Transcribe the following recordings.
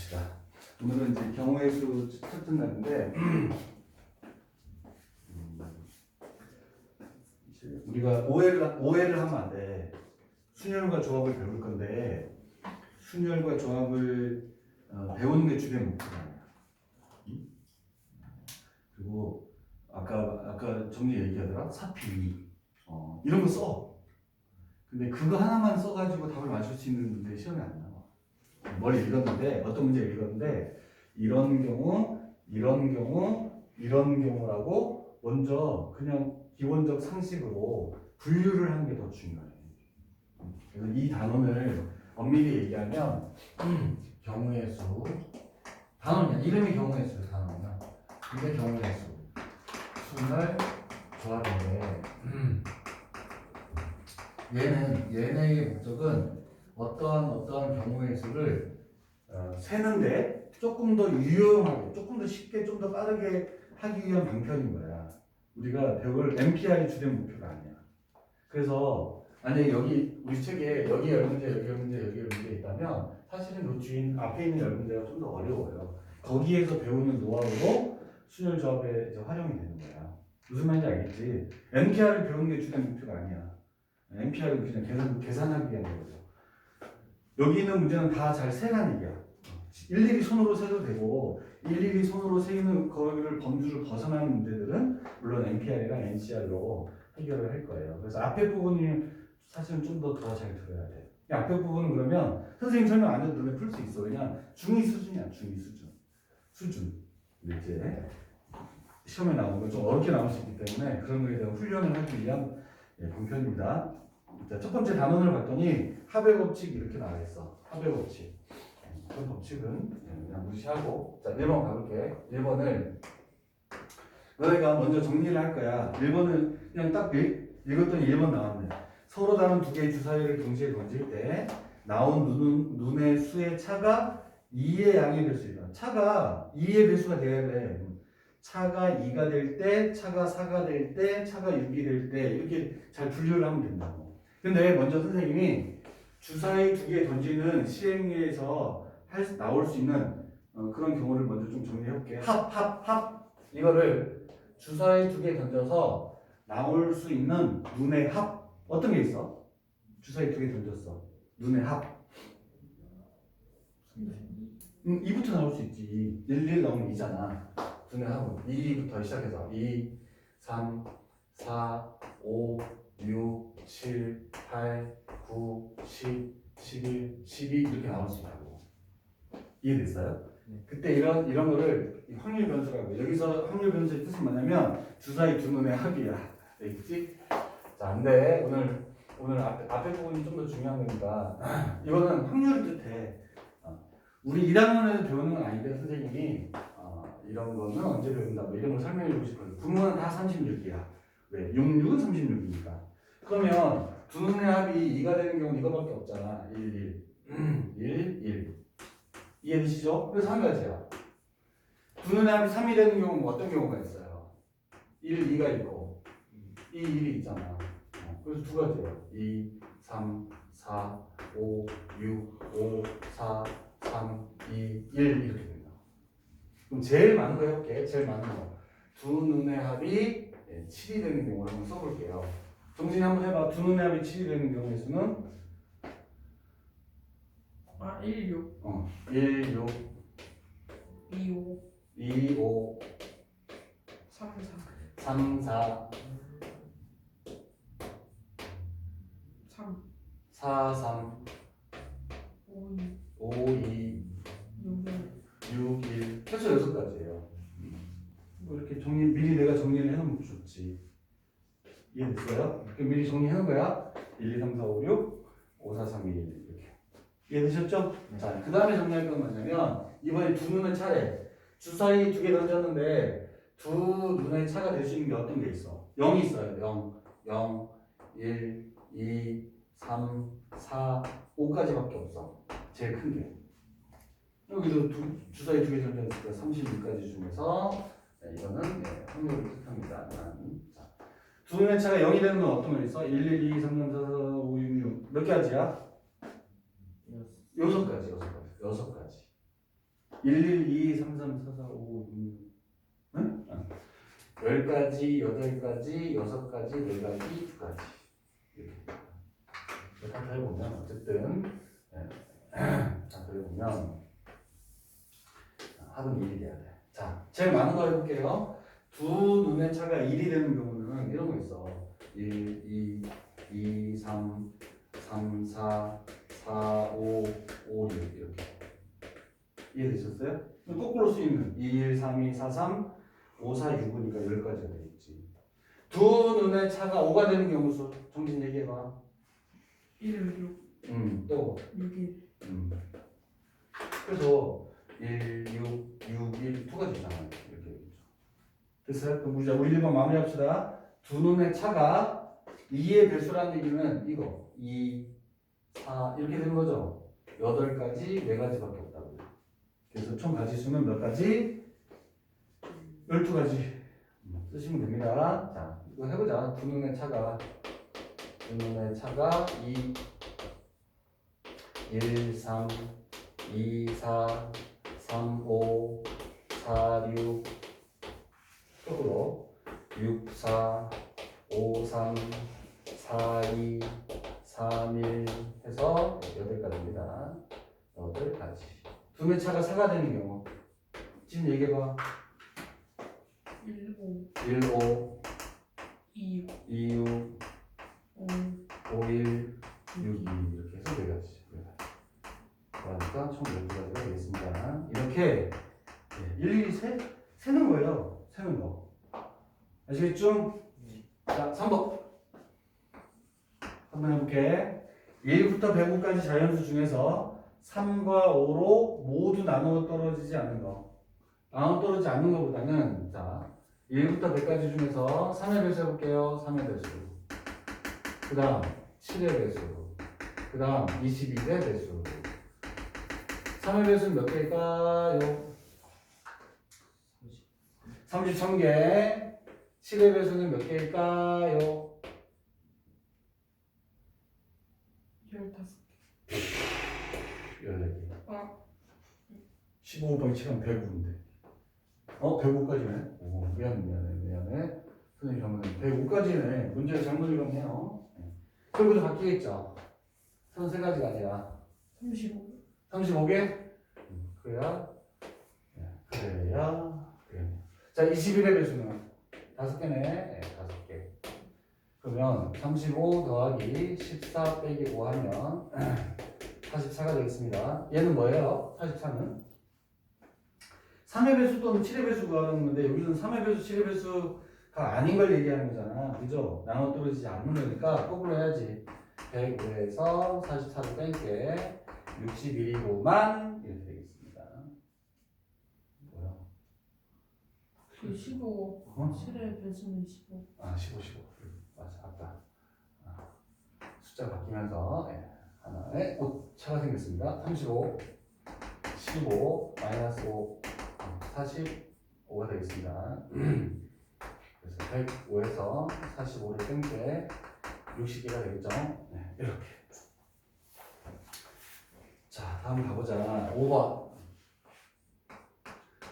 봅시다. 오늘은 이제 경우의 수 챕터 날인데 우리가 오해를 하면 안 돼. 순열과 조합을 배울 건데 순열과 조합을 배우는 게 주된 목표가 아니야. 그리고 아까 정리 얘기하더라 사피 이런 거 써. 근데 그거 하나만 써가지고 답을 맞출 수 있는 문제 시험에 안 나와. 머리 읽었는데 어떤 문제 읽었는데 이런 경우, 이런 경우, 이런 경우라고 먼저 그냥 기본적 상식으로 분류를 하는 게 더 중요해. 그래서 이 단원을 엄밀히 얘기하면 경우의 수 단원이야. 이름이 경우의 수 단원이야. 이게 경우의 수 순열 조합인데 얘네의 목적은 어떠한 경우의 수를 세는데 조금 더 유용하게, 조금 더 쉽게, 좀 더 빠르게 하기 위한 방편인 거야. 우리가 배울 MPR이 주된 목표가 아니야. 그래서 만약에 여기 우리 책에 여기 열 문제, 여기 열 문제, 여기 열 문제 있다면 사실은 요 주인 앞에 있는 열 문제가 좀 더 어려워요. 거기에서 배우는 노하우로 순열 조합에 이제 활용이 되는 거야. 무슨 말인지 알겠지? MPR을 배우는 게 주된 목표가 아니야. MPR은 그냥 계산하기 위한 거죠. 여기 있는 문제는 다 잘 세라는 얘기야. 일일이 손으로 세도 되고 일일이 손으로 세는 거를 범주를 벗어나는 문제들은 물론 NPR이랑 NCR로 해결을 할 거예요. 그래서 앞에 부분이 사실은 좀 더 잘 들어야 돼. 이 앞에 부분은 그러면 선생님 설명 안 해도 너네 풀 수 있어. 왜냐 중2 수준이야. 중2 수준. 근데 이제 시험에 나오는 건 좀 어렵게 나올 수 있기 때문에 그런 거에 대한 훈련을 하기 위한 방편입니다. 자, 첫 번째 단원을 봤더니 합의 법칙 이렇게 나와 있어. 합의 법칙. 그 법칙은 그냥 무시하고 자 1번 가볼게. 1번을 너네가 먼저 정리를 할 거야. 1번은 그냥 딱 읽었더니 1번 나왔네. 서로 다른 두 개의 주사위를 동시에 던질 때 나온 눈의 수의 차가 2의 양이 될 수 있다. 차가 2의 배수가 돼야 돼. 차가 2가 될 때, 차가 4가 될 때, 차가 6이 될 때 이렇게 잘 분류를 하면 된다고. 근데 먼저 선생님이 주사위 두 개 던지는 시행위에서 나올 수 있는 그런 경우를 먼저 좀 정리해 볼게. 합. 이거를 주사위 두 개 던져서 나올 수 있는 눈의 합. 어떤 게 있어? 주사위 두 개 던졌어. 눈의 합. 2부터 나올 수 있지. 1 나오면 2잖아. 눈의 합은 2부터 시작해서 2, 3, 4, 5, 6, 7, 8, 9, 10, 11, 12 이렇게 나올 수 있다고. 이해됐어요? 그때 이런 거를 확률 변수라고. 여기서 확률 변수의 뜻은 뭐냐면 주사위 두 눈의 합이야. 알겠지? 자, 근데 오늘 앞에 부분이 좀 더 중요한 거니까 이거는 확률을 뜻해. 우리 1학년에서 배우는 건 아닌데 선생님이 이런 거는 언제 배운다 뭐 이런 걸 설명해 주고 싶어요. 분모는 다 36이야. 왜? 66은 36이니까. 그러면 두 눈의 합이 2가 되는 경우는 이거밖에 없잖아. 1. 이해되시죠? 그래서 한 가지야. 두 눈의 합이 3이 되는 경우는 어떤 경우가 있어요? 1, 2가 있고 2, 1이 있잖아. 그래서 두 가지예요. 2, 3, 4, 5, 6, 5, 4, 3, 2, 1 이렇게 된다. 그럼 제일 많은 거 해볼게. 제일 많은 거. 두 눈의 합이 7이 되는 경우를 한번 써볼게요. 정진이 한번 해봐. 두 눈의 합이 7이 되는 경우의 수는 1, 6 1, 6 2, 5 2, 5 3, 3, 4 3 4, 3 5, 2 5, 2 6, 6, 1 해서 6가지예요. 뭐 이렇게 미리 내가 정리를 해놓으면 좋지. 이해됐어요? 이렇게 미리 정리해놓은 거야. 1, 2, 3, 4, 5, 6 5, 4, 3, 2, 1 이렇게. 이해되셨죠? 자, 그 다음에 정리할 건 뭐냐면 이번에 두 눈의 차례. 주사위 두 개 던졌는데 두 눈의 차가 될 수 있는 게 어떤 게 있어? 0이 있어요. 0, 1, 2, 3, 4, 5까지밖에 없어. 제일 큰 게. 여기도 주사위 두 개 던졌으니까 36까지 중에서 이거는 확률을 뜻합니다. 자, 두 눈의 차가 0이 되는 건 어떤 거 있어? 1, 2, 3, 4, 5, 6, 6 몇 가지야? 6가지. 1, 2, 3, 3, 4, 4, 5, 6, 응? 10가지, 8가지, 6가지, 4가지, 2가지. 이렇게 다 해보면 어쨌든 다 해보면 합은 1이 돼야 돼. 자, 제일 많은 거 해볼게요. 두 눈의 차가 1이 되는 경우는 이런 거 있어. 1, 2, 2, 3, 3, 4, 4, 5, 5, 6 이렇게. 이해되셨어요? 거꾸로 쓰이는 2, 1, 3, 2, 4, 3, 5, 4, 6이니까 10가지가 되겠지. 두 눈의 차가 5가 되는 경우 수 정신 얘기해봐. 1, 6, 또 6, 1. 그래서 1, 6, 6, 1, 2가지잖아. 이렇게 되겠죠. 됐어요? 그럼 우리 1번 마무리합시다. 두 눈의 차가 2의 배수라는 얘기는 이거 2, 4 이렇게 되는 거죠. 8가지, 4가지밖에 없다고. 그래서 총 가지수는 몇 가지? 12가지 쓰시면 됩니다. 자, 이거 해보자. 두 눈의 차가 2, 1, 3, 2, 4, 3, 5, 4, 6 거꾸로 6, 4, 5, 3, 4, 2, 3, 1 해서 8가지입니다. 8가지. 두 눈의 차가 4가 되는 경우 지금 얘기해봐. 1, 5, 1, 5, 2, 2, 6, 5, 5, 1, 6, 2 이렇게 해서 4가지. 그러니까 총 12가지가 되겠습니다. 이렇게 일일이 세는 거예요. 세는 거. 아시겠죠? 자, 3번. 한번 해볼게. 1부터 105까지 자연수 중에서 3과 5로 모두 나누어 떨어지지 않는 거. 나누어 떨어지지 않는 것보다는 자 1부터 100까지 중에서 3의 배수 해볼게요. 3의 배수. 그 다음 7의 배수. 그 다음 22의 배수. 3의 배수는 몇 개일까요? 30,000개. 7의 배수는 몇 개일까요? 15개. 14개. 아, 15 곱하기 7하면 105인데. 105까지네. 오, 미안해. 선생님 잘못했네. 105까지네. 문제가 잘못 읽었네요. 결국도 바뀌겠죠. 33가지가 아니라. 35. 35개? 그래야. 자, 21의 배수는 5개네. 네, 5개. 그러면 35 더하기 14 빼기 5 하면 44가 되겠습니다. 얘는 뭐예요? 44는? 3의 배수 또는 7의 배수 구하는 건데 여기는 3의 배수, 7의 배수가 아닌 걸 얘기하는 거잖아. 그죠? 나눠 떨어지지 않는 거니까 거꾸로 해야지. 105에서 44를 뺄게 61이고만 이렇게 되겠습니다. 뭐야? 그 15. 어? 7의 배수는 15. 아, 15. 맞아, 아까 숫자 바뀌면서 하나에 차가 생겼습니다. 35, 15, 마이너스 5, 45가 되겠습니다. 그래서 105에서 45를 뺀 게 60개가 되겠죠. 네, 이렇게. 자, 다음 가보자. 5번.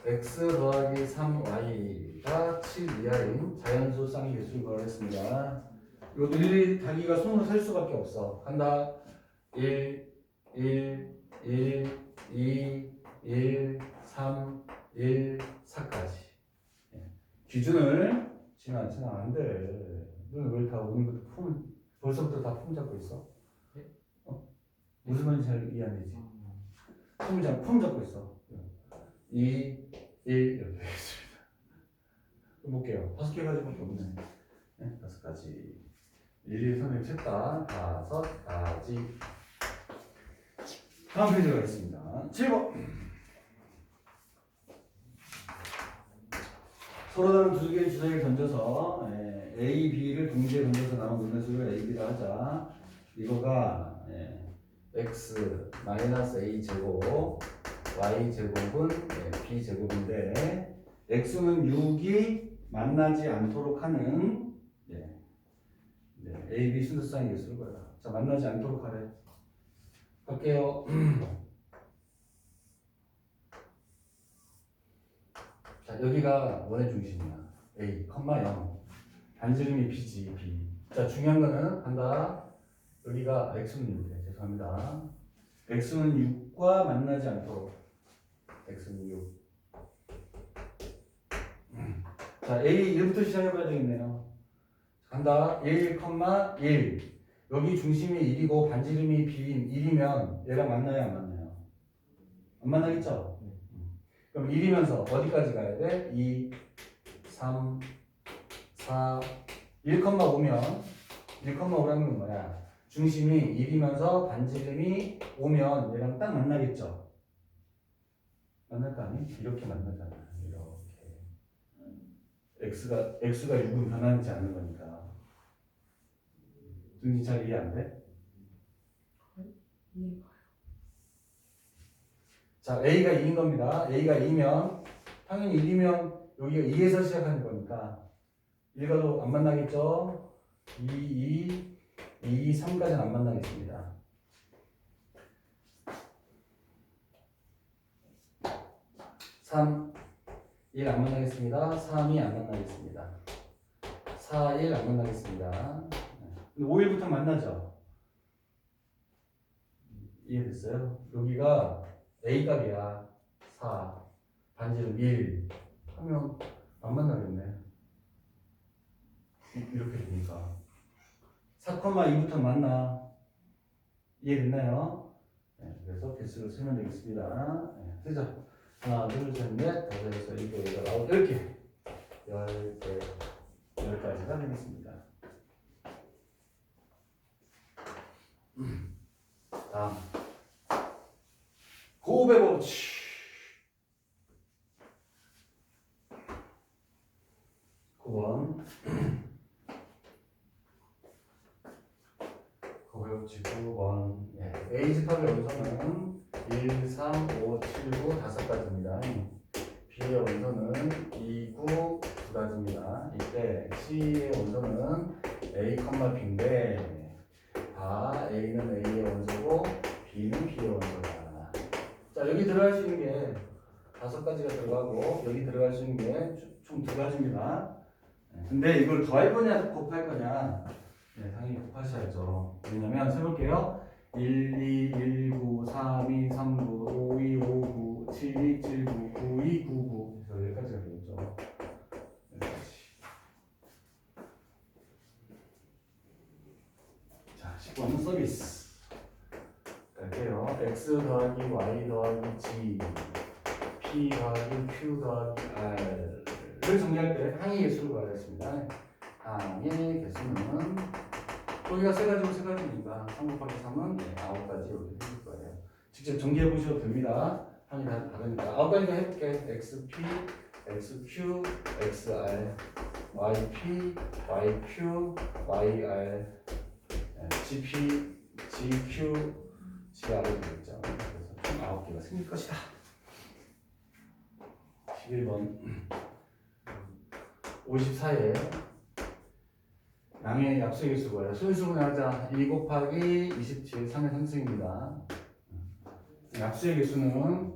x 더하기 3y가 7 이하인 자연수 쌍계수를 구하겠습니다. 이것도 일일이 자기가 손으로 셀 수밖에 없어. 간다. 1, 1, 1, 2, 1, 3, 1, 4까지. 기준을 지나치면 안 돼. 너는 왜 다 오늘부터 벌써부터 다 품 잡고 있어? 무슨 말인지 잘 이해 안 되지? 품 잡고 있어. 2, 1 이렇게 되겠습니다. 볼게요. 5개 가지고밖에 없네. 네, 5가지. 1, 2, 3, 4, 셋다 5가지. 다음 페이지 가겠습니다. 7번. 서로 다른 두 개의 주사위를 던져서 A, B를 동시에 던져서 나온 분배수를 A, B라 하자. 이거가 X 마이너스 A 제곱 Y 제곱은 B 제곱인데 X는 6이 만나지 않도록 하는 A, B 순서쌍의 개수를 거야. 자, 만나지 않도록 하래. 갈게요. 자, 여기가 원의 중심이야. A, 0. 반지름이 B지, B. 자, 중요한 거는 간다. 여기가 X는 6이래. 죄송합니다. X는 6과 만나지 않도록. X는 6. 자, A 1부터 시작해봐야 되겠네요. 간다. 1, 1. 여기 중심이 1이고 반지름이 B인 1이면 얘랑 만나요, 안 만나요? 안 만나겠죠? 그럼 1이면서 어디까지 가야 돼? 2, 3, 4, 1,5면 1,5라는 건 뭐야? 중심이 1이면서 반지름이 5면 얘랑 딱 만나겠죠? 만날 거 아니? 이렇게 만나잖아. 이렇게. X가 6은 변하지 않는 거니까. 등진 잘 이해 안 돼? 이해가. 자, A가 2인 겁니다. A가 2면 당연히 1이면 여기가 2에서 시작하는 거니까 1과도 안 만나겠죠? 2, 3까지는 안 만나겠습니다. 3, 1 안 만나겠습니다. 3이 안 만나겠습니다. 4, 1 안 만나겠습니다. 5, 1부터 만나죠? 이해됐어요? 여기가 A 값이야. 4, 반지름 1 하면 안 만나겠네. 이렇게 되니까 4,2부터 만나. 이해됐나요? 네, 그래서 개수를 세면 되겠습니다. 네, 쓰자. 하나, 둘, 셋, 넷, 다섯, 여섯, 일곱, 여덟, 아홉, 10개. 10개, 10가지가 되겠습니다. 다음. 곱의 법칙. 곱은 곱의 법칙 9번. A 집합의 원소는 1, 3, 5, 7, 9 5가지입니다. B의 원소는 2, 9 2가지입니다. 이때 C의 원소는 A, B인데 A는 A의 원소고 B는 B의 원소다. 자, 여기 들어갈 수 있는 게 5가지가 들어가고 여기 들어갈 수 있는 게 총 2가지입니다. 근데 이걸 더할 거냐 곱할 거냐? 네, 당연히 곱하셔야죠. 왜냐면 세볼게요. 1, 2, 1, 9, 3, 2, 3, 9, 5, 2, 5, 9, 7, 2, 7, 9, 9, 2, 9, 9. 그래서 여기까지가 되겠죠. 여기까지. 자, 10번은 서비스. 갈게요. X 더하기 Y 더하기 G, P 더하기 Q 더하기 R을 정리할 때 항의 개수를 구하겠습니다. 항의 개수는 여기가 세 가지니까 3 곱하기 3은 9가지 이렇게 생길 거예요. 직접 정리해 보셔도 됩니다. 항이 다 다르니까 9가지가 해볼게. XP, XQ, XR, YP, YQ, YR, GP, GQ, GR이 되겠죠. 그래서 총 9개가 생길 것이다. 11번 54에 양의 약수의 개수가 소유수분하자 2 곱하기 27 3의 상승입니다. 약수의 개수는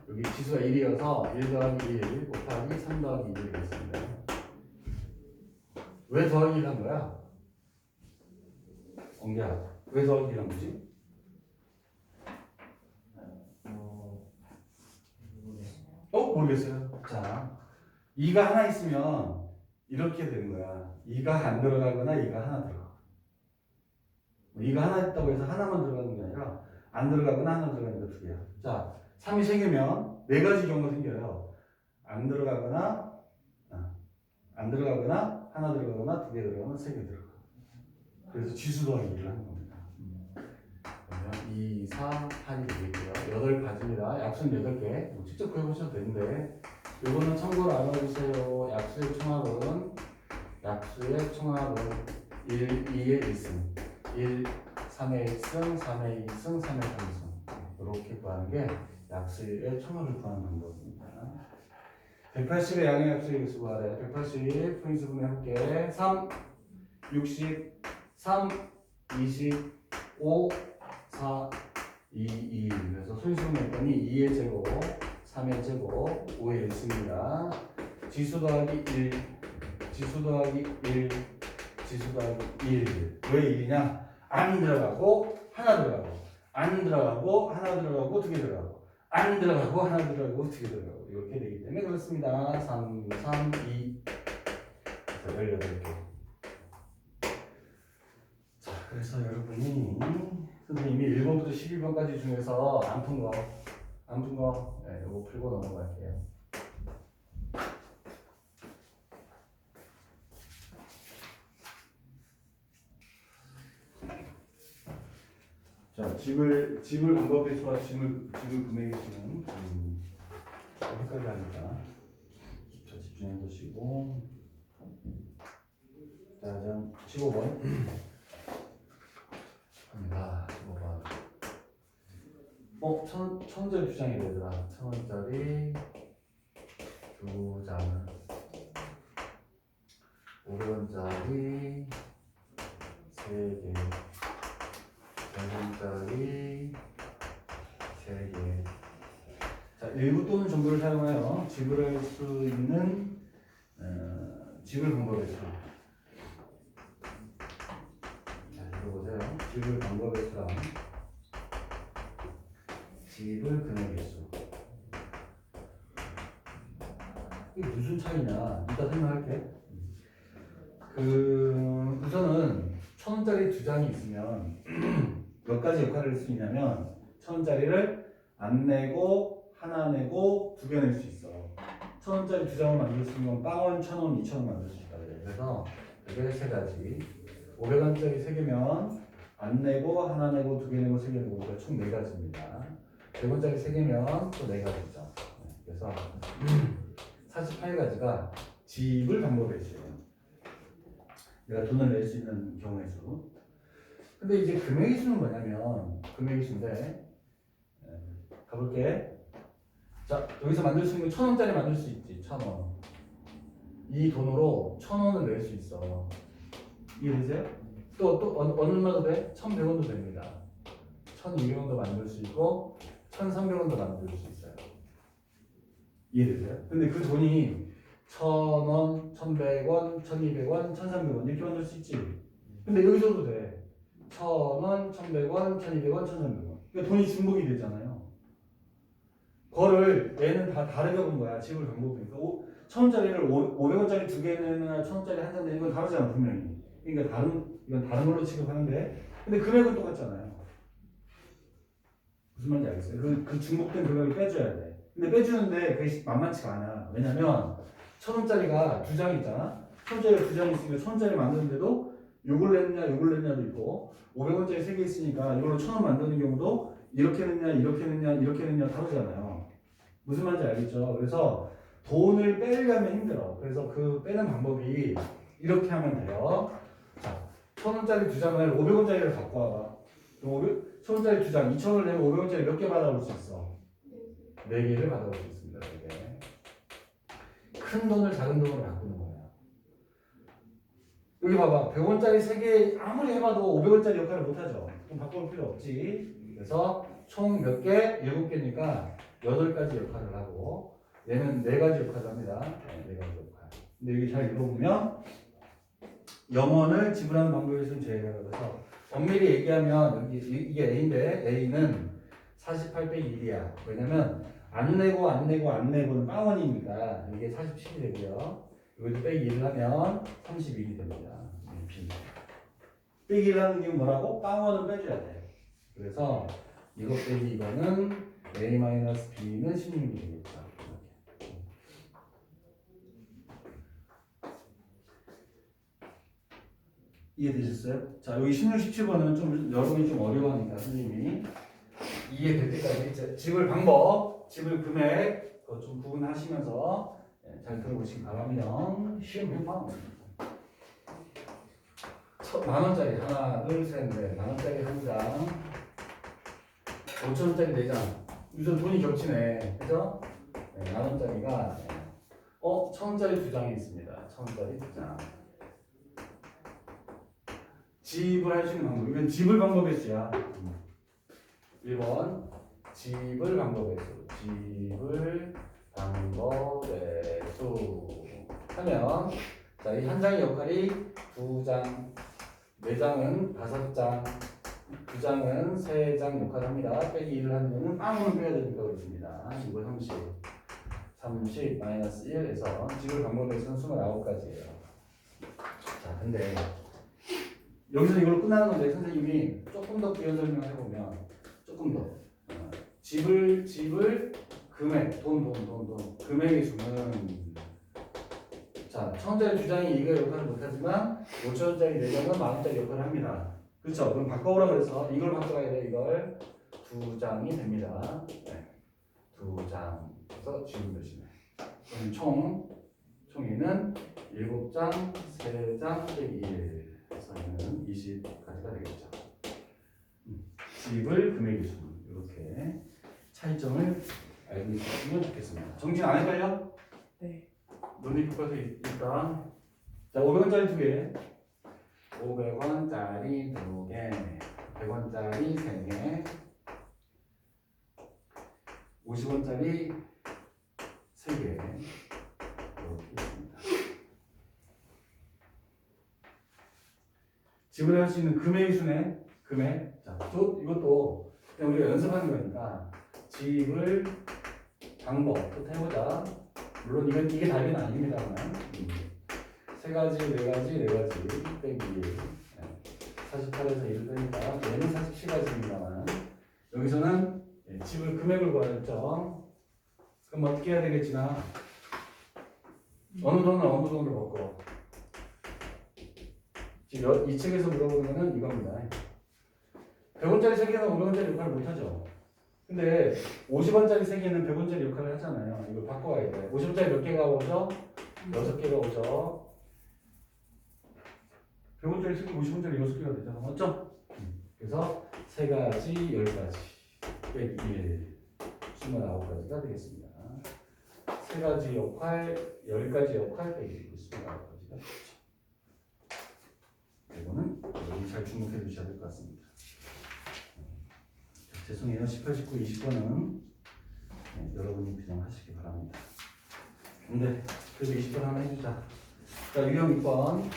여기 지수가 1이어서 1 더하기 1 곱하기 3 더하기 1이 되겠습니다. 왜 더하기 1 한 거야? 엉겨야 왜 더하기 1 한 거지? 모르겠어요. 자, 2가 하나 있으면 이렇게 되는 거야. 2가 안 들어가거나 2가 하나 들어가. 2가 하나 있다고 해서 하나만 들어가는 게 아니라 안 들어가거나 하나 들어가는 거 두 개야. 자, 3이 세 개면 네 가지 경우가 생겨요. 안 들어가거나 하나 들어가거나 두 개 들어가면 세 개 들어가. 그래서 지수 더하기를 하는 겁니다. 그러면 2, 4, 8이 되겠고요. 8가지입니다. 약수는 8개. 뭐 직접 구해보셔도 되는데 이거는 참고로 알아주세요. 약수의 총합은 1, 2의 1승 1, 3의 1승, 3의 2승, 3의 3승 이렇게 구하는 게 약수의 총합을 구하는 방법입니다. 180의 양의 약수의 개수 구하래. 180 분수분해 해볼게. 3, 60, 3, 20, 5, 4, 2, 2. 그래서 손실분 했더니 2의 제곱, 3의 제곱, 5의 1승입니다. 지수 더하기 1, 지수 더하기 1, 지수 더하기 1. 왜 1이냐? 안 들어가고 하나 들어가고, 안 들어가고 하나 들어가고 두 개 들어가고, 안 들어가고 하나 들어가고 두 개 들어가고 이렇게 되기 때문에 그렇습니다. 3, 3, 2. 자, 18개. 자, 그래서 여러분이 선생님이 1번부터 11번까지 중에서 안 푼 거, 네, 이거 풀고 넘어갈게요. 자, 집을 방법에 수와 집을 구매해 주시는 헷갈려하니까 자, 집중해 보시고 자, 15번 갑니다. 15번 천원짜리 2장이 되더라. 1,000원짜리 2장 500원짜리 3개 100원짜리 3개. 자, 일부 또는 전부를 사용하여 지불할 수 있는 지불 방법의 수. 자, 읽어보세요. 지불 방법의 수랑 지불 금액의 수. 이게 무슨 차이냐? 이따 설명할게. 우선은 1,000원짜리 2장이 있으면 몇 가지 역할을 할 수 있냐면 1,000원짜리를 안 내고 하나 내고 두 개 낼 수 있어. 1,000원짜리 2장을 만들 수 있는 건 빵원, 1,000원, 2,000원 만들 수 있다 그래. 그래서 그게 세 가지. 500원짜리 3개면 안 내고 하나 내고 두 개 내고 세 개 내고 그러니까 총 4가지입니다. 100원짜리 3개면 또 4가지죠. 그래서 48가지가 지불 방법의 수예요. 내가 돈을 낼 수 있는 경우의 수. 근데 이제 금액의 수는 뭐냐면 금액의 수인데 가볼게. 자, 여기서 만들 수 있는 1,000원짜리 만들 수 있지. 1,000원. 이 돈으로 1,000원을 낼 수 있어. 이해되세요? 또 얼마도 돼? 1,100원도 됩니다. 1,200원도 만들 수 있고 1,300원도 만들 수 있어요. 이해되세요? 근데 그 돈이 1,000원, 1,100원, 1,200원, 1,300원 이렇게 만들 수 있지. 근데 여기서도 돼. 1,000원, 1,100원, 1,200원, 1,300원. 그러니까 돈이 중복이 되잖아요. 그거를 얘는 다 다르게 본 거야. 지불 방법이니까. 1,000원짜리를 500원짜리 2개 내나 1,000원짜리 한 장 내는 이건 다르잖아 분명히. 그러니까 이건 다른 걸로 취급하는데 근데 금액은 똑같잖아요. 무슨 말인지 알겠어요? 그 중복된 금액을 빼줘야 돼. 근데 빼주는데 그게 만만치가 않아. 왜냐면 1,000원짜리가 2장 있잖아. 1,000원짜리가 2장 있으니까 1,000원짜리 만드는데도 요걸 냈냐도 있고 500원짜리 3개 있으니까 이걸로 1,000원 만드는 경우도 이렇게 냈냐 다르잖아요. 무슨 말인지 알겠죠? 그래서 돈을 빼려면 힘들어. 그래서 그 빼는 방법이 이렇게 하면 돼요. 자, 1,000원짜리 2장을 500원짜리를 갖고 와봐. 1,000원짜리 2장, 2,000원을 내면 500원짜리 몇 개 받아올 수 있어? 4개를 받아올 수 있습니다. 4개. 큰 돈을 작은 돈으로 바꾸는 거야. 여기 봐봐. 100원짜리 3개 아무리 해봐도 500원짜리 역할을 못하죠. 그럼 바꿀 필요 없지. 그래서 총 몇 개? 7개니까 8가지 역할을 하고 얘는 4가지 역할을 합니다. 4가지 역할. 근데 여기 잘 읽어보면 영원을 지불하는 방법에 있으면 제외가 그래서 엄밀히 얘기하면 여기 이게 A인데 A는 48 빼기 1이야. 왜냐면 안 내고는 빵원이니까 이게 47이 되고요. 이것도 빼기 1을 하면 31이 됩니다. B. 빼기 1을 하는 이유는 뭐라고? 빵원은 빼줘야 돼. 그래서 이거 빼기 이거는 A-B는 16이 되겠죠. 이해되셨어요? 자, 여기 16, 17번은 좀 여러분이 좀 어려워하니까 선생님이 이해될 때까지 지불 방법, 지불 금액 그거 좀 구분하시면서 잘 들어보시기 바랍니다. 쉬운 문법. 10,000원짜리 하나, 둘, 셋, 넷. 10,000원짜리 한 장, 5,000원짜리 4장. 우선 돈이 겹치네, 그죠? 10,000원짜리가 1,000원짜리 2장이 있습니다. 1,000원짜리 2장. 지불할 수 있는 방법. 이건 지불 방법의 수야. 1번 집을 방법의 수. 집을 방법의 수 하면 자, 이 한 장의 역할이 2장, 4장은 5장, 2장은 3장 역할을 합니다. 빼기 1을 하는 거는 빵으로 빼야 되니까 그렇습니다. 이거 30 마이너스 1에서 집을 방법의 수는 29가지예요. 자, 근데 여기서 이걸로 끝나는 건데 선생님이 조금 더 부연 설명을 해보면 조금 더 집을 금액 돈 금액의 수는 자 1,000원짜리 2장이 이거 역할을 못하지만 5,000원짜리 4장은 10,000원짜리 역할을 합니다. 그렇죠? 그럼 바꿔오라 그래서 이걸 바꿔야 돼. 이걸 2장이 됩니다. 네. 2장 그래서 지금 몇이네. 그럼 총이는 7장 3장 빼기 1 그래서 얘는 20까지가 되겠죠. 집을 금액의 수 이렇게 차이점을 알고 있으면 좋겠습니다. 정신 안 헷갈려? 네. 논리 교과서 있다. 자, 500원짜리 2개, 500원짜리 2개, 100원짜리 3개, 50원짜리 3개 이렇게 있습니다. 지불할 수 있는 금액의 수네. 금액. 자, 이것도 그냥 우리가 연습하는 거니까 집을 방법부터 해보자. 물론 이게 답은 아닙니다만 3가지, 4가지, 4가지 빼기 48에서 1을 빼니까 얘는 47가지입니다만 여기서는 집을 금액을 구하였죠. 그럼 어떻게 해야 되겠지 나? 어느 돈을 어느 돈으로 바꿔? 지금 이 책에서 물어보는 거는 이겁니다. 100원짜리 3개는 500원짜리 역할을 못하죠. 근데 50원짜리 3개는 100원짜리 역할을 하잖아요. 이걸 바꿔야 돼. 50원짜리 몇 개가 오죠? 6개가 오죠. 100원짜리 3개, 50원짜리 6개가 되잖아. 맞죠? 그래서 3가지, 10가지 빼기 1 29가지가 되겠습니다. 3가지 역할, 10가지 역할 빼기 29가지가 되겠죠. 이거는 여러분 잘 주목해 주셔야 될 것 같습니다. 죄송해요. 18, 19, 20번은 여러분이 그냥 하시기 바랍니다. 근데 그래도 20번 하나 해주자. 자, 유형 6번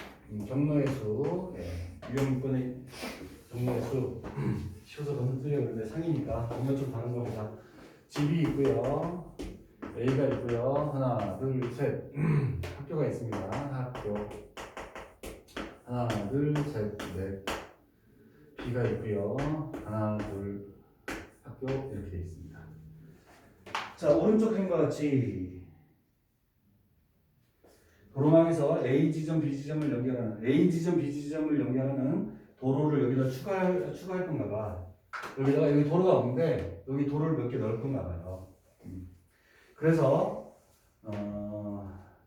경로의 수. 유형 6번의 경로의 수. 쉬워서 너무 틀려 그런데 상이니까 뭔가 좀 다른 거 보자. 집이 있고요. A가 있고요. 하나, 둘, 셋. 학교가 있습니다. 학교. 하나, 둘, 셋, 넷. B가 있고요. 하나, 둘. 학교 이렇게 되어 있습니다. 자, 오른쪽 그림과 같이 도로망에서 A 지점, B 지점을 연결하는 A 지점, B 지점을 연결하는 도로를 여기다 추가할 건가 봐. 여기다가 여기 도로가 없는데 여기 도로를 몇 개 넣을 건가 봐요. 그래서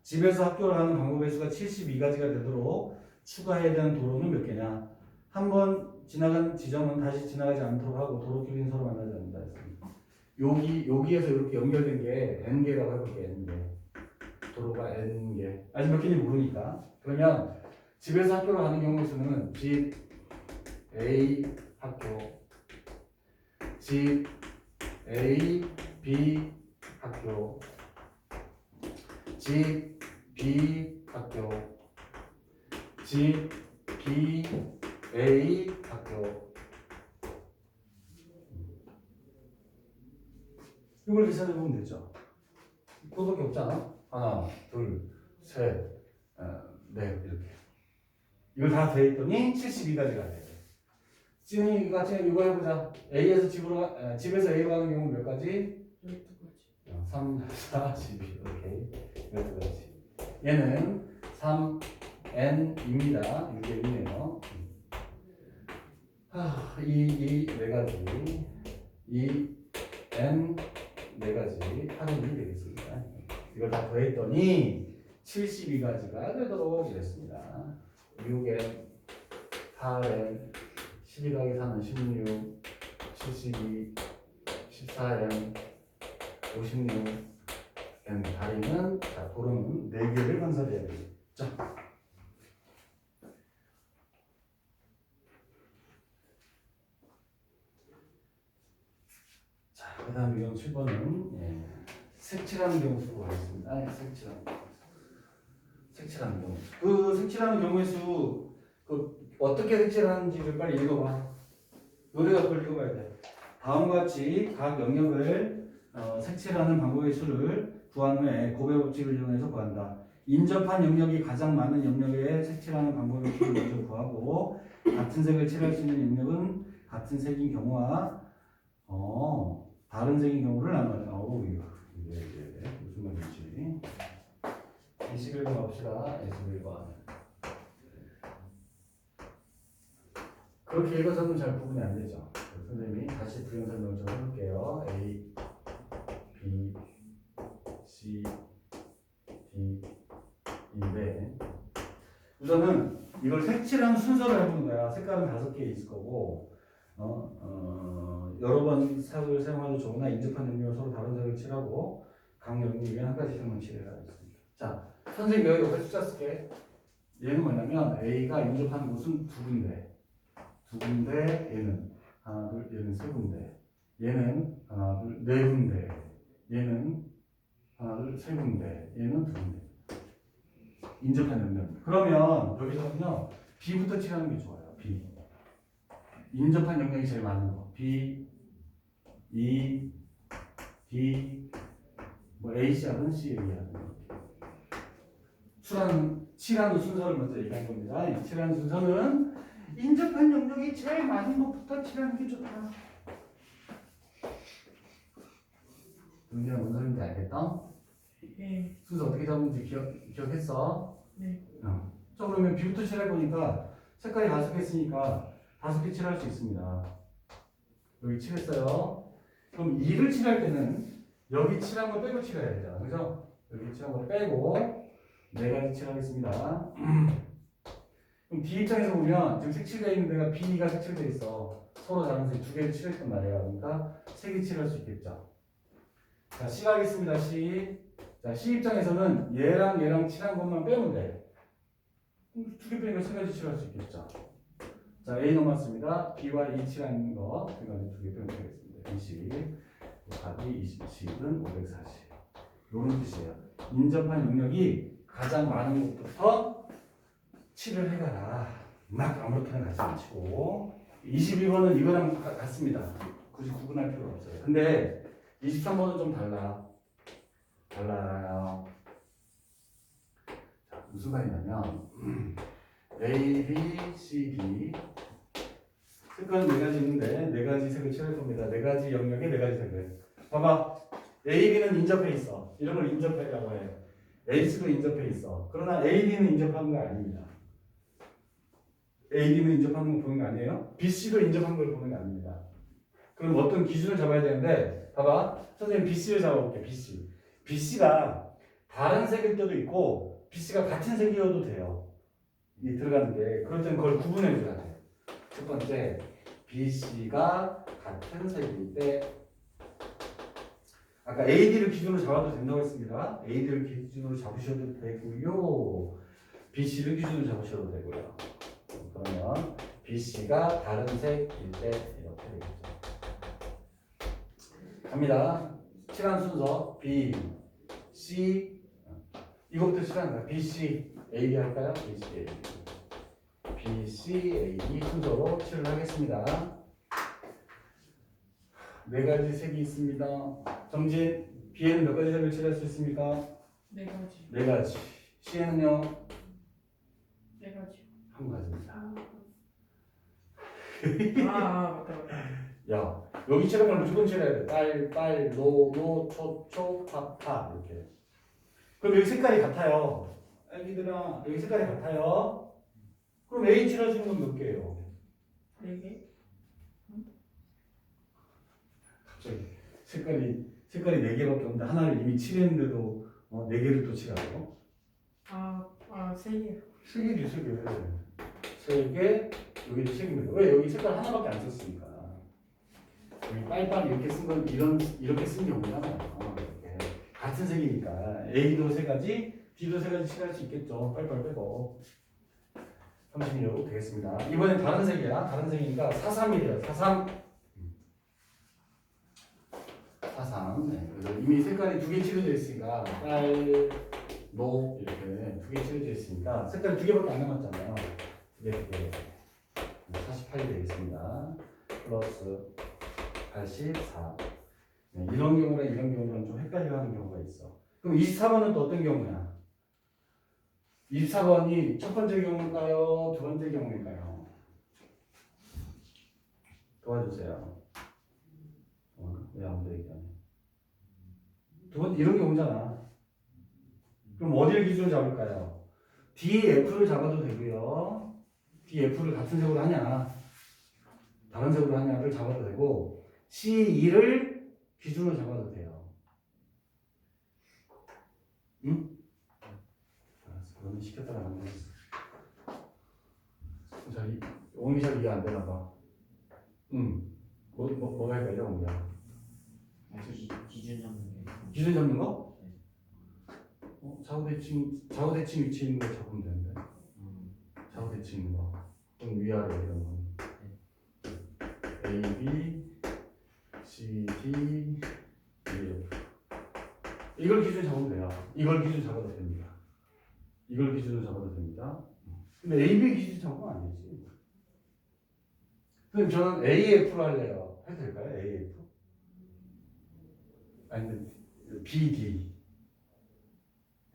집에서 학교를 가는 방법의 수가 72가지가 되도록 추가해야 되는 도로는 몇 개냐? 한 번 지나간 지점은 다시 지나가지 않도록 하고 도로끼리는 서로 만나지 않는다 했습니다. 여기에서 이렇게 연결된 게 N개라고 해볼게요. N개. 도로가 N개. 아직 몇 개인지 모르니까. 그러면 집에서 학교를 가는 경우의 수는 집 A 학교, 집 A B 학교, 집 B 학교, 집 B A 학교. 이걸 계산해 보면 되죠. 그거밖에 없잖아. 하나, 둘, 셋, 넷 이렇게. 이걸 다 더했더니 72가지가 돼. 지금 이거 해보자. A에서 집에서 A로 가는 경우 몇 가지? 12가지. 3, 4, 12 이렇게 12가지. 얘는 3N입니다. 이게 있네요. 이 4가지, 이 N 4가지 합이 되겠습니다. 이걸 다 더했더니 72가지가 되도록 이랬습니다. 6N, 8N, 12 더하기 4는 16, 72, 14N, 56, N 다리는 자 도로는 4개를 건설해야 되겠죠. 자, 그 다음 유형 7번은 색칠하는 경우 수로 가겠습니다. 색칠하는 경우. 그 색칠하는 경우의 수, 그 어떻게 색칠하는지를 빨리 읽어봐. 노래가 그걸 읽어봐야 돼. 다음과 같이 각 영역을 색칠하는 방법의 수를 구한 후에 곱의 법칙을 이용해서 구한다. 인접한 영역이 가장 많은 영역에 색칠하는 방법의 수를 먼저 구하고 같은 색을 칠할 수 있는 영역은 같은 색인 경우와 다른 색인 경우를 나눠요. 이게 무슨 말인지 21번 봅시다. 21번 그렇게 읽어서는 잘 구분이 안 되죠. 선생님이 다시 부연 설명을 좀 해볼게요. A, B, C, D, E인데 우선은 이걸 색칠하는 순서를 해보는 거야. 색깔은 5개 있을 거고 여러 번 색을 사용해도 좋으나 인접한 영역을 서로 다른 색을 칠하고 각 영역에 한 가지 색만 칠해야 하겠습니다. 자, 선생님 여기 숫자 쓸게. 얘는 뭐냐면 A가 인접하는 곳은 두 군데, 얘는 하나, 둘, 얘는 세 군데, 얘는 하나, 둘, 네 군데, 얘는 하나, 둘, 세 군데, 얘는 두 군데. 인접한 영역. 그러면 여기서는요, B부터 칠하는 게 좋아요. B. 인접한 영역이 제일 많은 거. B, E, D, 뭐 A, C 하든 C, A 하든. 칠하는 순서를 먼저 얘기한 겁니다. 칠하는 순서는 인접한 영역이 제일 많은 것부터 칠하는 게 좋다. 은기랑 뭔 소리인지 알겠다? 네. 순서 어떻게 잡는지 기억했어? 네. 자, 그러면 B부터 칠할 거니까 색깔이 5개 있으니까 5개 칠할 수 있습니다. 여기 칠했어요. 그럼 2를 칠할 때는 여기 칠한 거 빼고 칠해야 되잖아. 그죠? 여기 칠한 거 빼고 4가지 칠하겠습니다. 그럼 D 입장에서 보면 지금 색칠되어 있는 데가 B가 색칠되어 있어. 서로 다른 색 2개를 칠했단 말이야. 그러니까 3개 칠할 수 있겠죠. 자, C 가겠습니다. C. 자, C 입장에서는 얘랑 칠한 것만 빼면 돼. 2개 빼니까 3가지 칠할 수 있겠죠. 자, A 넘었습니다. B와 E 칠한 거 2개 빼면 되겠습니다. 20 곱하기 27은 540. 이런 뜻이에요. 인접한 영역이 가장 많은 것부터 칠을 해가라. 막 아무렇게나 가지 않고 22번은 이거랑 같습니다. 굳이 구분할 필요 없어요. 근데 23번은 좀 달라요. 자, 무슨 말이냐면 A, B, C, D 색깔은 4가지 있는데 4가지 색을 칠할 겁니다. 4가지 영역에 4가지 색을. 봐봐. A, B는 인접해 있어. 이런 걸 인접해라고 해. A도 인접해 있어. 그러나 A, D는 인접하는 거 아닙니다. A, D는 인접하는 거 보는 거 아니에요? B, C도 인접한 걸 보는 거 아닙니다. 그럼 어떤 기준을 잡아야 되는데, 봐봐. 선생님 B, C를 잡아볼게. B, C. B, C가 다른 색일 때도 있고, B, C가 같은 색이어도 돼요. 이 들어가는데, 그럴 때는 그걸 구분해줘야 돼. 첫 번째, B, C가 같은 색일 때, 아까 AD를 기준으로 잡아도 된다고 했습니다. AD를 기준으로 잡으셔도 되고요. BC를 기준으로 잡으셔도 되고요. 그러면 BC가 다른 색일 때 이렇게 되겠죠. 갑니다. 칠한 순서 B, C 이것부터 칠하는 거야. B, C, AD 할까요? B, C, AD. B, C, AD 순서로 칠을 하겠습니다. 4가지 색이 있습니다. 정진, B에는 몇 가지 색을 칠할 수 있습니까? 4가지. 4가지. C에는요? 4가지. 한 가지입니다. 맞다. 야, 여기 칠할 건 무조건 칠해야 돼. 빨, 노, 초, 파 이렇게. 그럼 여기 색깔이 같아요. 애기들아, 여기 색깔이 같아요. 그럼 A 칠할 수 있는 건 몇 개예요? 4개? 갑자기 색깔이 4개밖에 없는데 하나를 이미 칠했는데도 4개를 또 칠하고. 3개. 3개지 3개. 3개, 여기도 3개입니다. 왜? 여기 색깔 하나밖에 안 썼으니까. 여기 빨빨 이렇게 쓴 건 이렇게 쓴 경우잖아요. 이렇게. 같은 색이니까 A도 3가지, D도 3가지 칠할 수 있겠죠. 빨빨 빼고. 36 되겠습니다. 이번엔 다른 색이야. 다른 색이니까 43이래요. 43. 화상. 네. 그래서 이미 색깔이 두 개 칠해져 있으니까 빨, 노 이렇게 두 개 칠해져 있으니까 색깔이 두 개밖에 안 남았잖아요. 두 개. 48이 되겠습니다. 플러스 84. 네, 이런 경우랑 이런 경우랑 좀 헷갈려 하는 경우가 있어. 그럼 24번은 또 어떤 경우냐? 24번이 첫 번째 경우일까요? 두 번째 경우일까요? 도와주세요. 왜 아무도 얘기 안 해? 두 번째, 이런 경우잖아. 그럼 어디를 기준으로 잡을까요? DF를 잡아도 되고요. DF를 같은 색으로 하냐, 다른 색으로 하냐를 잡아도 되고, C2를 기준으로 잡아도 돼요. 응? 알았어. 그러면 시켰다가 안 되겠어. 자, 오늘 잘 이해 안 되나 봐. 뭐가 헷갈려, 오늘? 기준 잡는 게. 기준 잡는 거? 좌우 대칭 위치 있는 거 잡으면 되는데. 좌우 대칭 있는 거. 그럼 위아래 이런 거. A, B, C, D, E, F. 이걸 기준 잡으면 돼요. 이걸 기준 잡아도 됩니다. 이걸 기준으로 잡아도 됩니다. 근데 A, B 기준 잡으면 안 되지. 그럼 저는 AF로 할래요. 해도 될까요? AF? 아니면 BD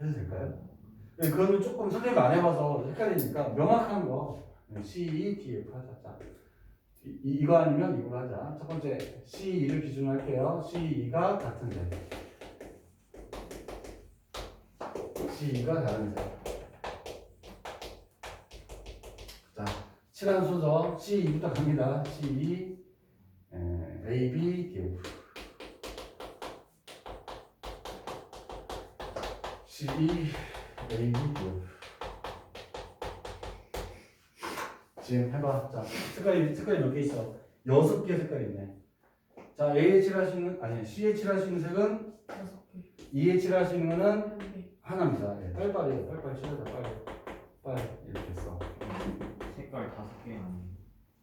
해도 될까요? 그거는 조금 선생님 안 해봐서 헷갈리니까 명확한 거 CE, DF 하자. 자, 이거 아니면 이거 하자. 첫 번째 CE를 기준으로 할게요. CE가 같은 색. CE가 다른 색. 자, 칠한 순서 CE부터 갑니다. CE, AB, DF. CE, AB, DF. 지금 해봐. 자, 색깔이 몇 개 있어? 6개 색깔이 있네. 자, AH를 하시는, 아니, CH를 하시는 색은 5개. EH를 하시는 거는 한 개. 하나입니다. 예, 빨빨이에요. 빨빨 칠하자. 빨. 이렇게 써. 색깔 5개 아니에요.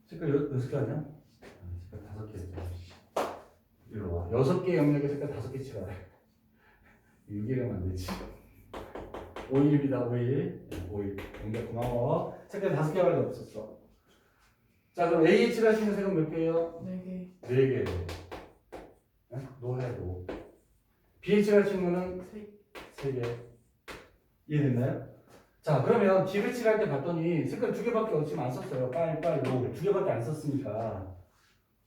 색깔 6개 아니야? 색깔 5개 했죠. 이리로 와. 6개 영역에 색깔 5개 칠하래. 6개라면 안 되지. 5일입니다. 5일. 연결 고마워. 색깔 5개밖에 없었어. 자, 그럼 AH를 하시는 색은 몇 개예요? 4개. 4개. 노해도. BH를 하시는 거는 3개. 이해됐나요? 자, 그러면 D를 칠할 때 봤더니 색깔 2개밖에 지금 안 썼어요. 빨, 로. 2개밖에 안 썼으니까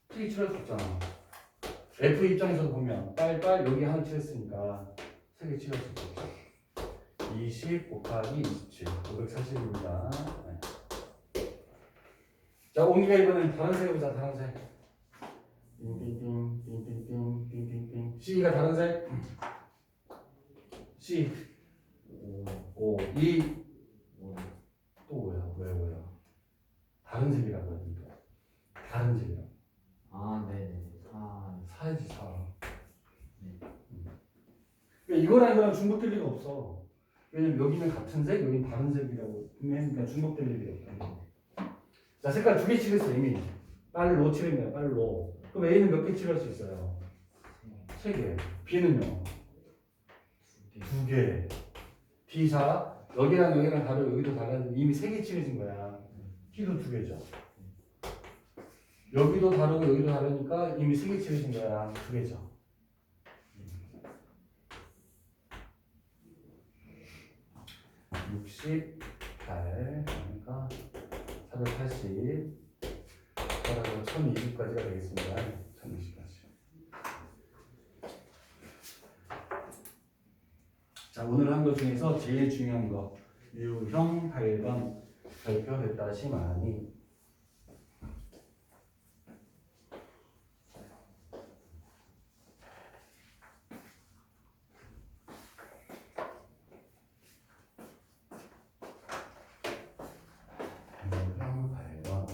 크게 칠할 수 없잖아. F 입장에서도 보면 빨, 여기 하나 칠했으니까 3개 칠할 수 없죠. 20 곱하기 27, 540입니다. 네. 자, 옹기가 이번엔 다른 색 해보자. 다른 색. 빙빙빙. C가 다른 색. C. 5, 2. 또 5야. 왜 5야? 다른 색이라고 하니까. 다른 색이라고. 아, 네네. 4야지 4. 네. 그러니까 이거랑 중복될 리가 없어. 왜냐면 여기는 같은 색, 여기는 다른 색이라고 그러니까 중복될 일이 없다. 자, 색깔 2개 칠했어 이미. 빨로 칠했네요. 빨로. 그럼 A는 몇 개 칠할 수 있어요? 3개. B는요? 2개. D사 여기랑 다르고 여기도 다르는데 이미 3개 칠해진 거야. T도 2개죠. 여기도 다르고 여기도 다르니까 이미 3개 칠해진 거야. 2개죠. 68 그러니까 480 따라서 1020까지가 되겠습니다. 1020까지. 자, 오늘 한 것 중에서 제일 중요한 거 유형 8번 발표됐다시마니 유형 8번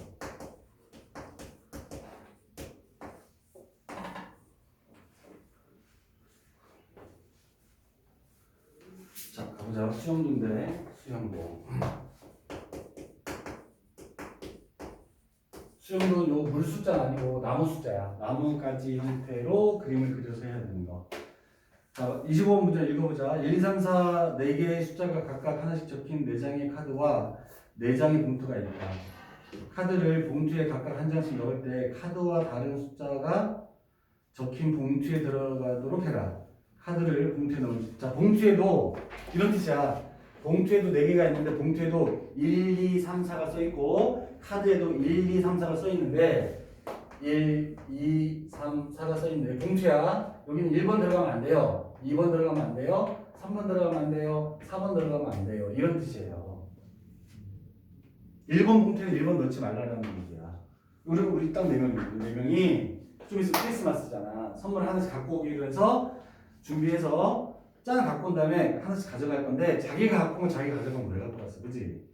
자, 가보자. 수영도인데 수영도 수영도 요 물 숫자는 아니고 나무 숫자야. 나무가지 형태로 그림을 그려서 해야 되는 거. 자, 25번 문제 읽어보자. 1, 2, 3, 4 4개의 숫자가 각각 하나씩 적힌 4장의 카드와 4장의 봉투가 있다. 카드를 봉투에 각각 한 장씩 넣을 때 카드와 다른 숫자가 적힌 봉투에 들어가도록 해라. 카드를 봉투에 넣으면 자, 봉투에도 이런 뜻이야. 봉투에도 4개가 있는데 봉투에도 1, 2, 3, 4가 써 있고 카드에도 1, 2, 3, 4가 써 있는데 1, 2, 3, 4가 써 있는데 봉투야. 여기는 1번 들어가면 안 돼요. 2번 들어가면 안 돼요. 3번 들어가면 안 돼요. 4번 들어가면 안 돼요. 이런 뜻이에요. 1번 봉투에 1번 넣지 말라는 얘기야. 우리 딱 4명이거든. 4명이 좀 있으면 크리스마스잖아. 선물 하나씩 갖고 오기로 해서 준비해서 짠 갖고 온 다음에 하나씩 가져갈 건데 자기가 갖고 온 건 자기가 가져가면 왜 갖고 왔어? 그치?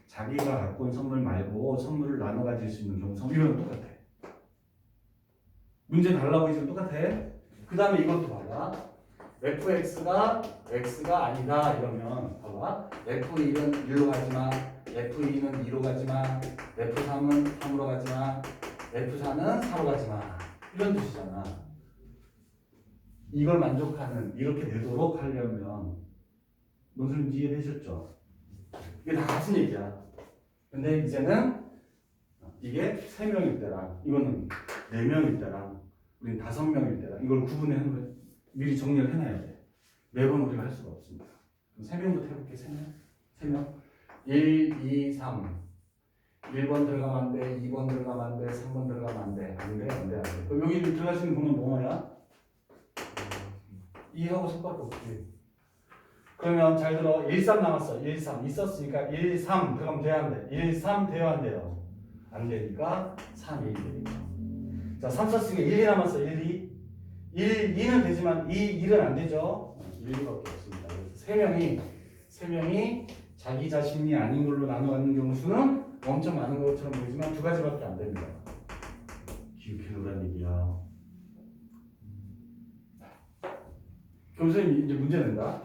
자기가 갖고 온 선물 말고 선물을 나눠 가질 수 있는 경우 선물은 똑같아. 문제 달라 보이지만 똑같아. 그 다음에 이것도 봐봐. fx가 x가 아니다 이러면 봐봐. f1은 1로 가지마, f2는 2로 가지마, f3은 3으로 가지마, f4는 4로 가지마 이런 뜻이잖아. 이걸 만족하는 이렇게 되도록 하려면 뭔 소리인지 이해되셨죠? 이게 다 같은 얘기야. 근데 이제는 이게 3명일 때랑 이거는 4명일 때랑 우린 5명일 때랑 이걸 구분해 하는 거 미리 정리를 해놔야 돼. 매번 우리가 할 수가 없습니다. 그럼 3명부터 해볼게. 3명 1, 2, 3 1번 들어가면 안 돼, 2번 들어가면 안 돼, 3번 들어가면 안 돼. 안 돼, 안 돼, 안 돼. 그럼 여기 들어갈 수 있는 번호는 뭐야? 2하고 3밖에 없지. 그러면 잘 들어. 1, 3 남았어. 1, 3 있었으니까 1, 3 들어가면 돼야 안 돼. 1, 3 돼요 안 돼요? 안 되니까 3, 1 되니까. 자, 3 썼으니까 1, 2 남았어. 1, 2 1, 2는 되지만 2, 1은 안 되죠. 1, 2밖에 없습니다. 그래서 3명이 자기 자신이 아닌 걸로 나눠가는 경우 수는 엄청 많은 것처럼 보이지만 2가지밖에 안 됩니다. 기억해놓으란 얘기야. 그럼 선생님 이제 문제 낸다.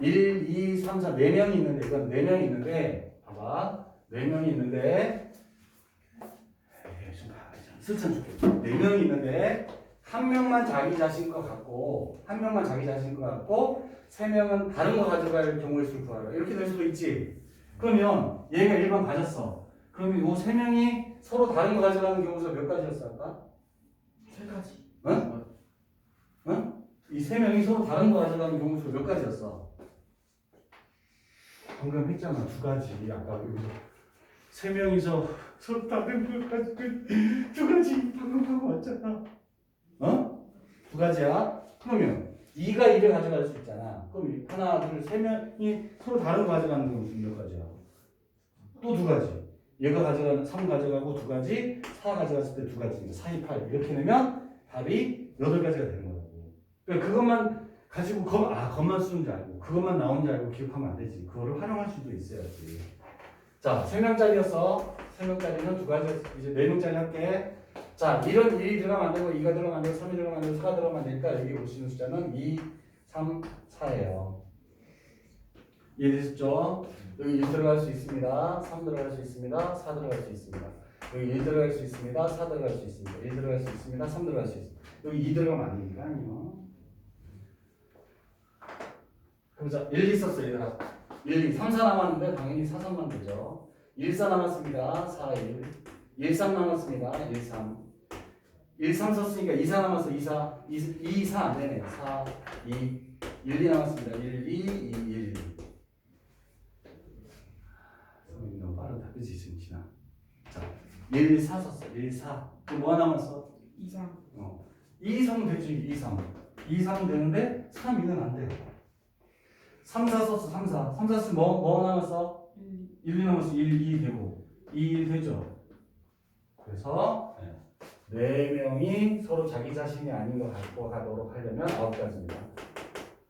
1, 2, 3, 4, 4명이 있는데 이건 4명이 있는데 봐봐. 4명이 있는데 좀 슬찬 좋겠다. 4명이 있는데 한 명만 자기 자신 거 갖고 한 명만 자기 자신 거 갖고 3명은 다른 거 가져갈 경우의 수를 구하라. 이렇게 될 수도 있지. 그러면 얘가 1번 가졌어. 그러면 이 3명이 서로 다른 거 가져가는 경우가 몇 가지였어 아까? 3가지. 응? 응? 이 3명이 서로 다른 거 가져가는 경우 수가 몇 가지였어? 방금 했잖아. 2가지. 아까 여기서 3명이서 서로 다른 거 가지고 2가지 방금 하고 왔잖아. 어? 2가지야. 그러면 2가 1을 가져갈 수 있잖아. 그럼 하나, 둘, 3명이 서로 다른 거 가져가는 경우 수는 몇 가지야? 또 2가지. 얘가 가져가는 3 가져가고 2가지, 4 가져갔을 때 2가지. 4, 2, 8 이렇게 내면 답이 8가지가 되는 거라고. 그러니까 그것만 가지고 겉만 쓰는 줄 알고 그것만 나온 줄 알고 기억하면 안 되지. 그거를 활용할 수도 있어야지. 자, 3명짜리였어. 3명짜리는 2가지. 이제 4명짜리 할게. 자, 1은 1이 들어가면 안 되고 2가 들어가면 안 되고 3이 들어가면 안 되고 4가 들어가면 안 되니까 여기 볼 수 있는 숫자는 2, 3, 4예요. 이해되셨죠? 여기 1 들어갈 수 있습니다. 3 들어갈 수 있습니다. 4 들어갈 수 있습니다. 여기 1 들어갈 수 있습니다. 4 들어갈 수 있습니다. 1 들어갈 수 있습니다. 3 들어갈 수 있습니다. 여기 2 들어가면 안 되니까 아니요. 보자. 1, 2 썼어 얘들아. 1, 2, 3, 4 남았는데 당연히 4, 3만 되죠. 1, 4 남았습니다. 4, 1. 1, 3 남았습니다. 1, 3. 1, 3 썼으니까 2, 4 남았어. 2, 4. 2, 4 안 되네. 4, 2. 1, 2 남았습니다. 1, 2, 2, 1. 너무 빠르다. 그치? 지금 지나. 자, 1, 4 썼어. 1, 4. 그럼 뭐가 남았어? 2, 3. 2, 3 되지. 2, 3. 2, 3 되는데 3, 2는 안 돼. 3, 4 썼어. 3, 4. 3, 4 쓰면 뭐 남았어? 1, 2 남았어. 1, 2 되고 2 되죠. 그래서 4명이 서로 자기 자신이 아닌 걸 갖고 가도록 하려면 9가지입니다.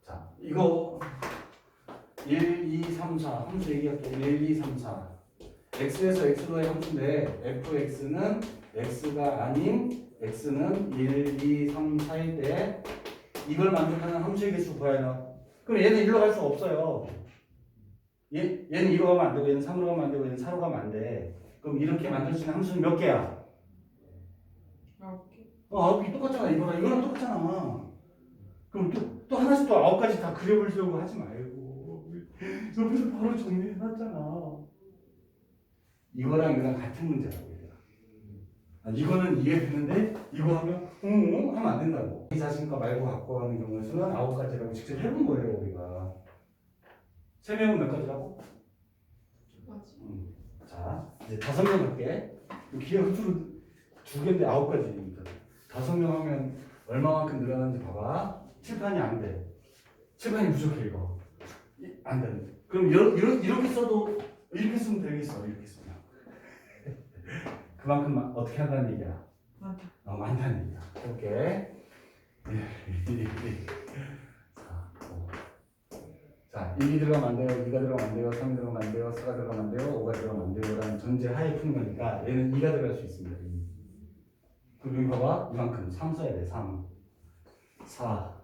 자, 이거 1, 2, 3, 4 함수 얘기할게. 1, 2, 3, 4 x에서 x로의 함수인데 fx는 x가 아닌 x는 1, 2, 3, 4일 때 이걸 만족하는 함수의 개수 구해라. 그럼 얘는 1로 갈 수가 없어요. 얘는 2로 가면 안 되고 얘는 3으로 가면 안 되고 얘는 4로 가면 안 돼. 그럼 이렇게 만들 수 있는 함수는 몇 개야? 9개 똑같잖아. 이거랑 똑같잖아. 그럼 또 하나씩 또 9가지 다 그려보려고 하지 말고 옆에서 바로 정리해놨잖아. 이거랑 같은 문제라고. 이거는 이해되는데 이거 하면 하면 안 된다고. 이 자신과 말고 갖고 가는 경우에서는 9가지라고 직접 해본 거예요 우리가. 3명은 몇 가지라고? 맞지. 자 이제 5명 할게. 기억 수로 2개인데 9가지니까 5명 하면 얼마만큼 늘어나는지 봐봐. 칠판이 안 돼. 칠판이 부족해 이거. 안 돼. 그럼 이렇게 써도 이렇게 쓰면 되겠어. 이렇게 쓰면. 그만큼 어떻게 한다는 얘기야? 많다. 많다는 얘기야. 볼게. 자, 1이 들어가면 안 돼요, 2가 들어가면 안 돼요, 3이 들어가면 안 돼요, 4가 들어가면 안 돼요, 5가 들어가면 안 돼요 라는 전제 하에 푸는 거니까 얘는 2가 들어갈 수 있습니다. 2. 그럼 여기 봐봐. 이만큼 3 써야 돼. 3, 4,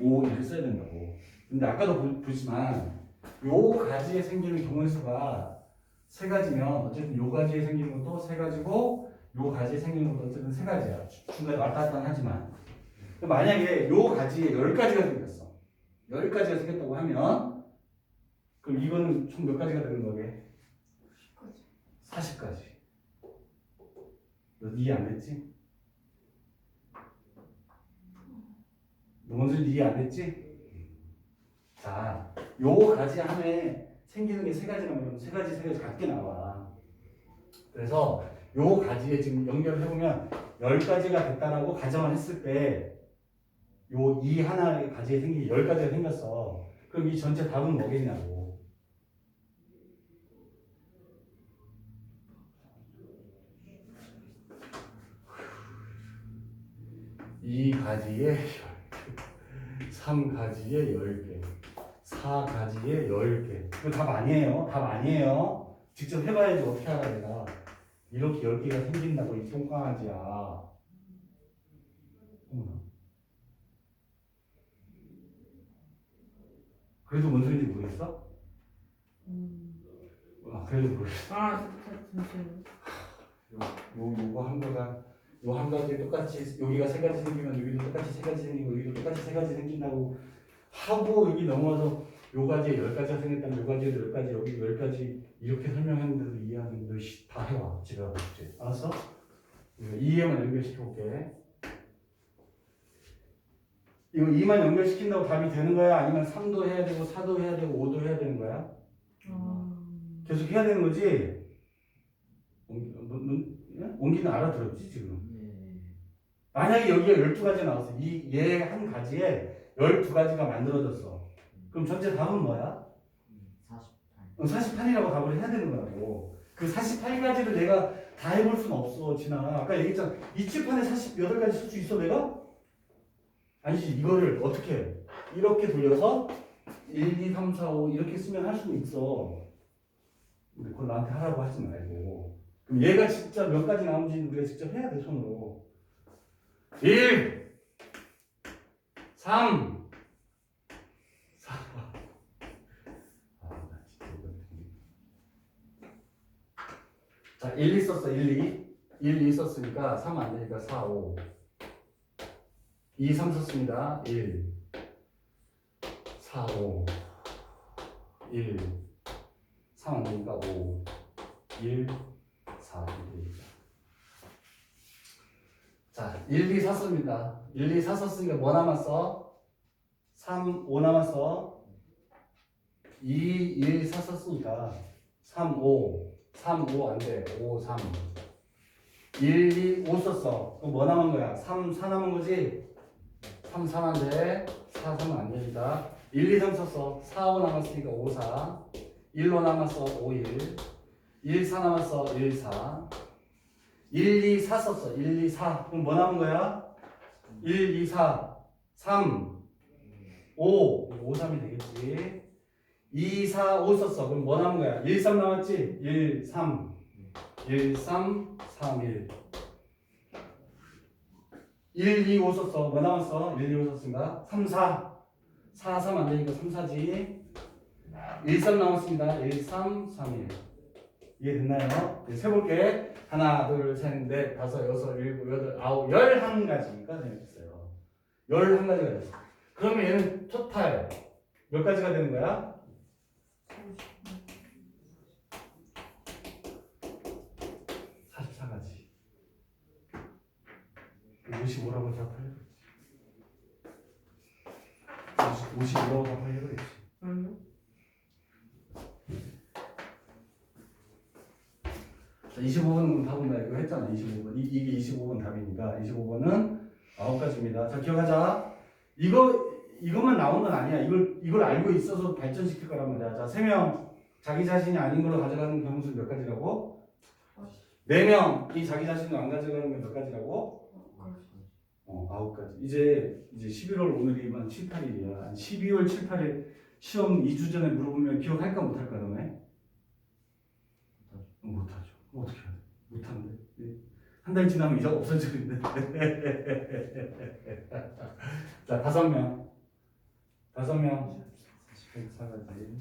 5 이렇게 써야 된다고. 근데 아까도 보지만 요 가지에 생기는 경우의 수가 3가지면 어쨌든 요 가지에 생기는 것도 3가지고 요 가지에 생기는 것도 어쨌든 3가지야. 중간에 왔다 갔다 하지만 만약에 요 가지에 10가지가 생겼어. 10가지가 생겼다고 하면 그럼 이거는 총 몇 가지가 되는 거게? 40가지. 너 이해 안 됐지? 너 먼저 이해 안 됐지? 자, 요 가지 안에 생기는 게 3가지라면 3가지 같게 나와. 그래서 요 가지에 지금 연결을 해보면 10가지가 됐다라고 가정을 했을 때 요 이 하나의 가지에 생긴 10가지가 생겼어. 그럼 이 전체 답은 뭐겠냐고. 이 가지에 10개, 3가지에 10개, 4가지에 10개. 이거 답 아니에요. 답 아니에요. 직접 해봐야지 어떻게 알아 내가. 이렇게 10개가 생긴다고 이 똥강아지야. 그래도 뭔 소리인지 모르겠어? 그래도 모르겠어. 잠시만요. 요거 한 가지 똑같이 여기가 3가지 생기면 여기도 똑같이 3가지 생기고 여기도 똑같이 3가지 생긴다고 하고 여기 넘어와서 요 가지에 10가지가 생겼다면 요 가지에 10가지 여기 10가지 이렇게 설명했는데도 이해하는 너 다 해와 집에 가서 숙제. 알았어? 이해만 연결시켜볼게. 이거 2만 연결시킨다고 답이 되는 거야? 아니면 3도 해야 되고 4도 해야 되고 5도 해야 되는 거야? 계속 해야 되는 거지? 옮기는 알아들었지 지금? 만약에 여기가 12가지 나왔어. 얘 한 가지에 12가지가 만들어졌어. 그럼 전체 답은 뭐야? 48이라고 답을 해야 되는 거라고. 그 48가지를 내가 다 해볼 수는 없어, 진아. 아까 얘기했잖아. 이 칠판에 48가지 쓸 수 있어, 내가? 아니지, 이거를 어떻게 해? 이렇게 돌려서 1, 2, 3, 4, 5 이렇게 쓰면 할 수는 있어. 근데 그걸 나한테 하라고 하지 말고. 그럼 얘가 진짜 몇 가지 나오는지 우리가 직접 해야 돼, 손으로. 1, 3, 4. 나 진짜 이거. 자, 1, 2 썼어, 1, 2. 1, 2 썼으니까 3 안 되니까 4, 5. 2, 3 썼습니다. 1, 4, 5. 1, 3 안 되니까 5. 1, 4 되니까. 자, 1, 2 샀습니다. 1, 2 샀었으니까 뭐 남았어? 3, 5 남았어. 2, 1 샀었으니까 3, 5. 3, 5 안 돼. 5, 3. 1, 2, 5 썼어. 그럼 뭐 남은 거야? 3, 4 남은 거지? 3, 4 안 돼. 4, 3은 안 되니까. 1, 2, 3 썼어. 4, 5 남았으니까 5, 4. 1, 5 남았어. 5, 1. 1, 4 남았어. 1, 4. 1, 2, 4 썼어. 1, 2, 4. 그럼 뭐 남은 거야? 1, 2, 4. 3, 5. 5, 3이 되겠지. 2, 4, 5 썼어. 그럼 뭐 남은 거야? 1, 3 남았지? 1, 3. 1, 3, 3, 1. 1, 2, 5 썼어. 뭐 남았어? 1, 2, 5 썼습니다. 3, 4. 4, 3 안 되니까 3, 4지. 1, 3 남았습니다. 1, 3, 3, 1. 이해됐나요? 이제 세볼게. 하나, 둘, 셋, 넷, 다섯, 여섯, 일곱, 여덟, 아홉, 11가지가 되겠어요. 11가지가 됐어. 그러면 얘는 토탈 몇 가지가 되는 거야? 44가지. 55라고 답하려고 했지. 55라고 답하려고 했지. 아니요. 자, 25번 답은 나 이거 했잖아. 25번. 이게 25번 답이니까 25번은 9가지입니다. 자, 기억하자. 이것만 나온 건 아니야. 이걸 알고 있어서 발전시킬 거란 말이야. 자, 3명 자기 자신이 아닌 걸로 가져가는 경우 수는 몇 가지라고? 4명이 자기 자신을 안 가져가는 게 몇 가지라고? 9가지. 이제 11월 오늘이면 7, 8일이야. 12월 7, 8일 시험 2주 전에 물어보면 기억할까 못할까 너네? 못하죠. 어떻게 해야 돼? 못하는데. 한 달 지나면 이제 없어지는데. 자, 5명. 5명. 4가지.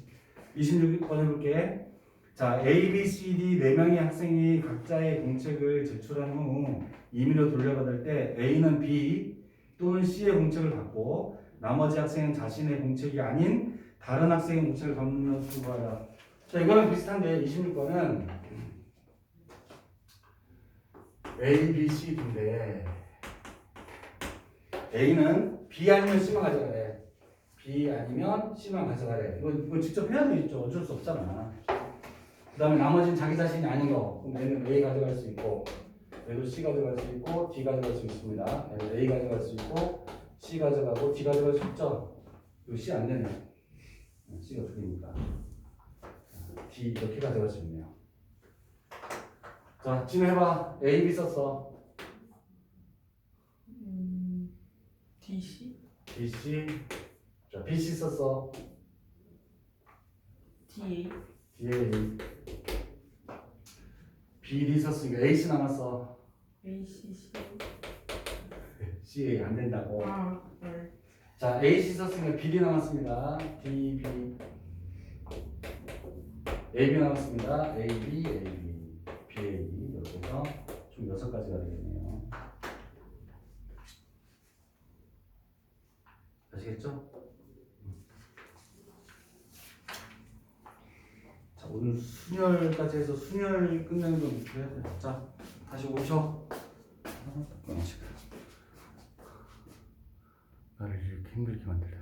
26번 해볼게. 자, A, B, C, D 4명의 학생이 각자의 공책을 제출한 후 임의로 돌려받을 때 A는 B 또는 C의 공책을 받고 나머지 학생은 자신의 공책이 아닌 다른 학생의 공책을 건너주고 하라. 자, 이거랑 비슷한데 26번은 A, B, C, D인데 A는 B 아니면 C만 가져가래. B 아니면 C만 가져가래. 이거 직접 해야 되겠죠. 어쩔 수 없잖아. 그 다음에 나머지는 자기 자신이 아닌 거. 그럼 얘는 A 가져갈 수 있고 얘도 C 가져갈 수 있고 D 가져갈 수 있습니다. 얘는 A 가져갈 수 있고 C 가져가고 D 가져갈 수 있죠. 이거 C 안 되네. C가 2개니까 D 이렇게 가져갈 수 있네요. 자, 진행해봐. A, B 썼어. DC? B, C. 자, B, C 썼어. DA? D, A. B, D 썼으니까 A, C 남았어. ACC? C, A 안 된다고. 아, 네. 자, A, C 썼으니까 B, D 남았습니다. D, B. A, B 남았습니다. A, B, A, B. B, A, B. 이렇게 해서 총 6가지가 되겠네요. 아시겠죠? 자, 오늘 순열까지 해서 순열 끝내는 건 어떻게 해야 돼? 자, 다시 오셔. 나를 이렇게 힘들게 만들려.